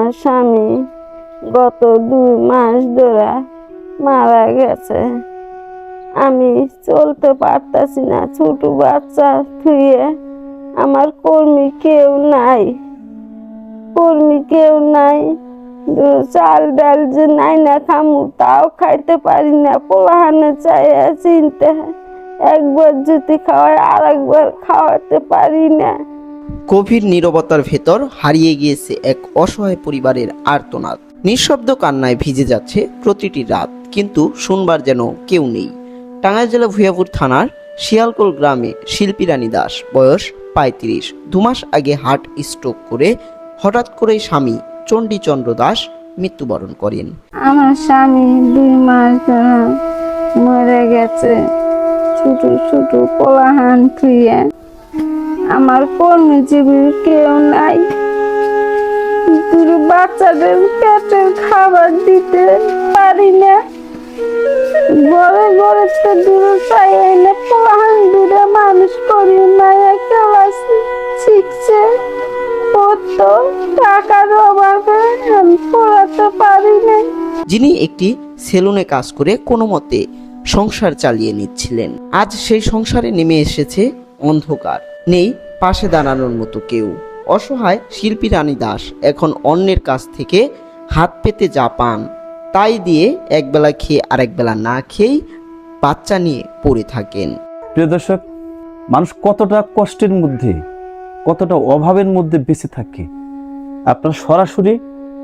আমার স্বামী গত 2 মাস ধরে মারা গেছে। আমি চলতে পারতাছি না, ছোট বাচ্চা থুয়ে। আমার কর্মী কেউ নাই। চাল ডাল যে নাই না খামু তাও খাইতে পারি না। পোলাহানে চাইয়া চিনতে একবার যদি খাওয়াই আর একবার খাওয়াতে পারি না। গভীর নীরবতার ভেতর হারিয়ে গিয়েছে এক অসহায় পরিবারের আর্তনাদ। নিঃশব্দ কান্নায় ভিজে যাচ্ছে প্রতিটি রাত, কিন্তু শুনবার যেন কেউ নেই। টাঙ্গাইল জেলা ভূঁইয়াপুর থানার শিয়ালকোল গ্রামে শিল্পী রানী দাস, বয়স 35, 2 মাস আগে হার্ট স্ট্রোক করে হঠাৎ করেই স্বামী চণ্ডীচন্দ্র দাস মৃত্যুবরণ করেন। আমার স্বামী 2 মাস ধরে মরে গেছে, ছোট ছোট পোলাহান থুয়ে। আমার কর্মজীবী কেউ নাই। বাচ্চাদের পেটের খাবার দিতে পারি না। ঘরে তো দূরে চাই না, পোলাহান দূরে মানুষ করি না। ক্লাস শিখছে, পড়তো, টাকার অভাবে আমি পড়াতে পারি না। যিনি একটি সেলুনে কাজ করে কোনো মতে সংসার চালিয়ে নিচ্ছিলেন, আজ সেই সংসারে নেমে এসেছে অন্ধকার। নেই পাশে দাঁড়ানোর মতো কেউ। অসহায় শিল্পী রানী দাস এখন অন্যের কাছ থেকে হাত পেতে যা পান তাই দিয়ে একবেলা খেয়ে আরেকবেলা না খেয়েই বাচ্চা নিয়ে পড়ে থাকেন। প্রিয় দর্শক, মানুষ কতটা কষ্টের মধ্যে, কতটা অভাবের মধ্যে বেঁচে থাকে আপনারা সরাসরি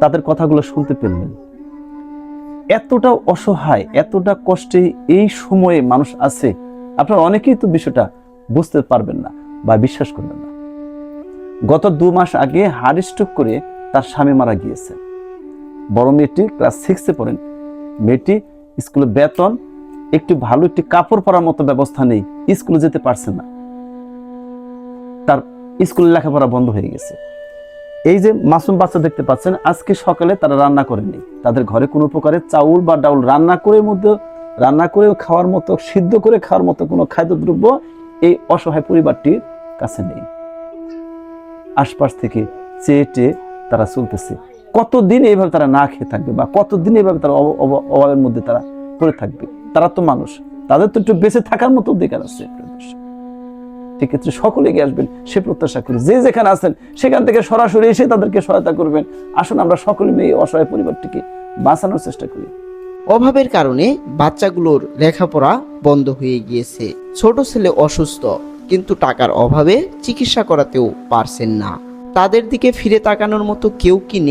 তাদের কথাগুলো শুনতে পেলেন। এতটা অসহায়, এতটা কষ্টে এই সময়ে মানুষ আছে, আপনারা অনেকেই তো বিষয়টা বুঝতে পারবেন না বা বিশ্বাস করবেন না। গত 2 মাস আগে হার্ট স্ট্রোক করে তার স্বামী মারা গিয়েছে। বড় মেয়েটি ক্লাস 6-এ পড়েন। মেয়েটি স্কুলে বেতন, একটু ভালো একটি কাপড় পরার মতো ব্যবস্থা নেই, স্কুলে যেতে পারছে না। তার স্কুলে লেখাপড়া বন্ধ হয়ে গেছে। এই যে মাসুম বাচ্চা দেখতে পাচ্ছেন, আজকে সকালে তারা রান্না করেনি। তাদের ঘরে কোনো প্রকারে চাউল বা ডাউল রান্না করে খাওয়ার মতো, সিদ্ধ করে খাওয়ার মতো কোনো খাদ্যদ্রব্য এই অসহায় পরিবারটির কাছে নেই। আশপাশ থেকে চেয়ে তারা চলতেছে। কতদিন এইভাবে তারা না খেয়ে থাকবে বা কতদিন এইভাবে তারা অভাবের মধ্যে তারা পড়ে থাকবে? তারা তো মানুষ, তাদের তো একটু বেঁচে থাকার মতো অধিকার আছে। সেক্ষেত্রে সকলে এগিয়ে আসবেন সে প্রত্যাশা করি। যে যেখানে আছেন সেখান থেকে সরাসরি এসে তাদেরকে সহায়তা করবেন। আসুন আমরা সকলে মিলে এই অসহায় পরিবারটিকে বাঁচানোর চেষ্টা করি। অভাবের কারণে বাচ্চাগুলোর লেখাপড়া বন্ধ হয়ে গিয়েছে। ছোট ছেলে অসুস্থ, কিন্তু টাকার অভাবে চিকিৎসা করাতেও পারছেন না। তাদের দিকে ফিরে তাকানোর মতো কেউ কি নেই?